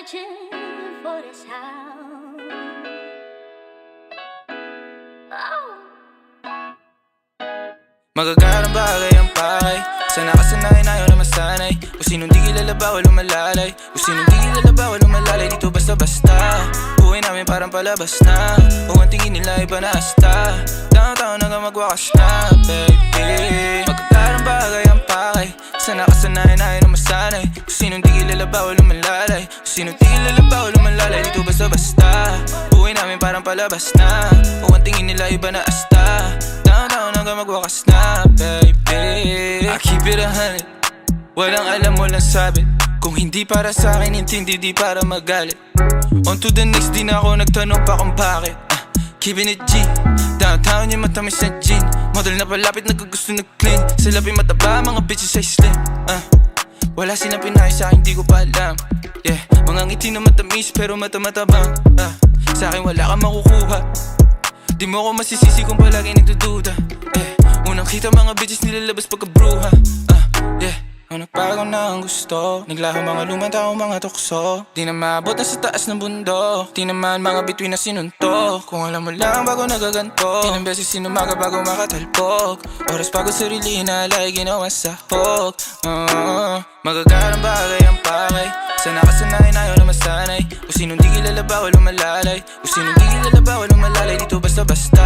searching for the sound. Oh. Magagarang bagay ang pakay. Sana kasanayan ayaw na masanay. Kung sinong di kilala bawal umalalay. Kung sinong di kilala bawal umalalay. Dito basta-basta buhay namin parang palabas na. Kung ang tingin nila iba na asta. Taon-taon hanggang magwakas na, baby. Magagarang bagay ang pakay. Sana kasanayan ayaw na masanay. Kung sinong di kilala bawal umalalay. Kung sinong di kilala bawal umalalay. Dito basta-basta buhay namin parang palabas na. Kung ang tingin nila iba na asta. Taon-taon hanggang magwakas na, baby. I keep it 100. Walang alam, walang sabit. Kung hindi para sa akin, intindi, di para magalit. On to the next, di na ako nagtanong pa kung bakit. Keeping it G. Downtown yung matamis na gin. Model na palapit, nagkagusto nag-clean. Sa labi mataba, mga bitches ay slim. Wala silang pinay sa akin, di ko pa alam. Yeah, mga ngiti na matamis pero mata-matabang. Sa akin wala kang makukuha. Di mo ako masisisi kung palagi nagdududa. Unang kita mga bitches nilalabas pagkabruha. Yeah, nagbago na ang gusto. Naglaho mga lumang tao, mga tukso. Di na maabot na sa taas ng bundok. Di naman mga bituin na sinuntok. Kung alam mo lang bago nagaganto. Ilang beses sinumaga bago makatalpok. Oras bago sarili inalay, ginawa sa hok. Magagarang bagay ang pakay. Sana kasanayan ayaw na masanay. Kung sinong di kilala bawal umalalay. Kung sinong di kilala bawal umalalay. Dito basta-basta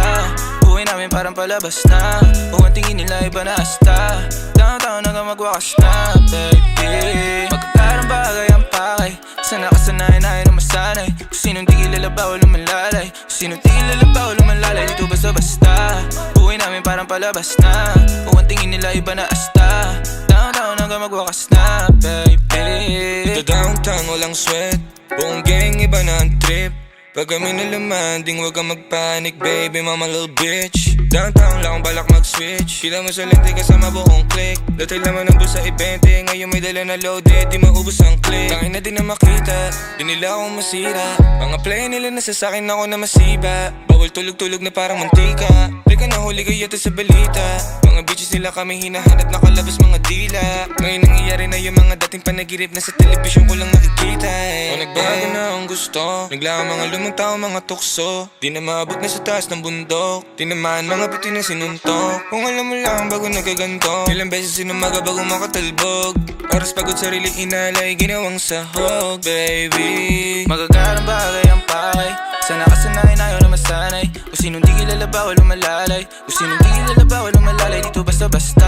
buhay namin parang palabas na. Kung ang tingin nila iba na asta. Taon-taon hanggang magwakas na, baby. Magagarang bagay ang pakay. Sana kasanayan ayaw na masanay. Kung sinong di kilala bawal umalalay. Kung sinong di kilala bawal umalalay. Dito basta-basta buhay namin parang palabas na. Kung ang tingin nila iba na asta. Taon-taon hanggang magwakas na, baby. Sa downtown walang sweat. Buong gang iba na ang trip. Pag kami nalamanding wag kang magpanik, baby, mama little bitch. Downtown lang akong balak mag-switch. Kita mo sa lente kasama buong click. Dati laman ng busa i-20. Ngayon may dala na loaded, di maubos ang click. Tangin na din na makita, di nila akong masira. Mga play nila nasa sakin ako na masiba. Bawal tulog-tulog na parang mantika. Di ka nahuli kayo sa balita. Mga bitches nila kami hinahanap, nakalabas mga dila. Ngayon nangyayari na yung mga dating panaginip na sa telebisyon ko lang nakikita. O nagbago na ang gusto. Naglaho mga lumang tao, mga tukso. Di na maabot na sa taas ng bundok. Di naman mga biti na sinuntok. Kung alam mo lang bago nagaganto. Ilang beses sinumaga bago makatalbog. Oras pagod sarili inalay, ginawang sahog, baby. Magagarang bagay ang pakay. Sana kasanayan ayaw na masanay. Kung sinong di kilala bawal umalalay. Kung sinong di kilala bawal umalalay. Dito basta-basta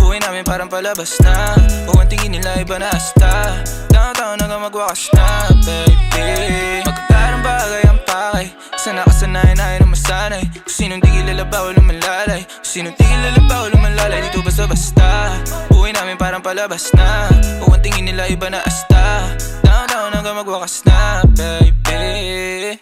buhay namin parang palabas na. Kung ang tingin nila iba na asta. Taon-taon hanggang magwakas na, baby. Magagarang bagay ang pakay. Sana kasanayan ayaw na masanay. Kung sinong di kilala bawal umalalay. Kung sinong di kilala bawal umalalay. Dito basta-basta buhay namin parang palabas na. Kung ang tingin nila iba na asta. Taon-taon hanggang magwakas na, baby.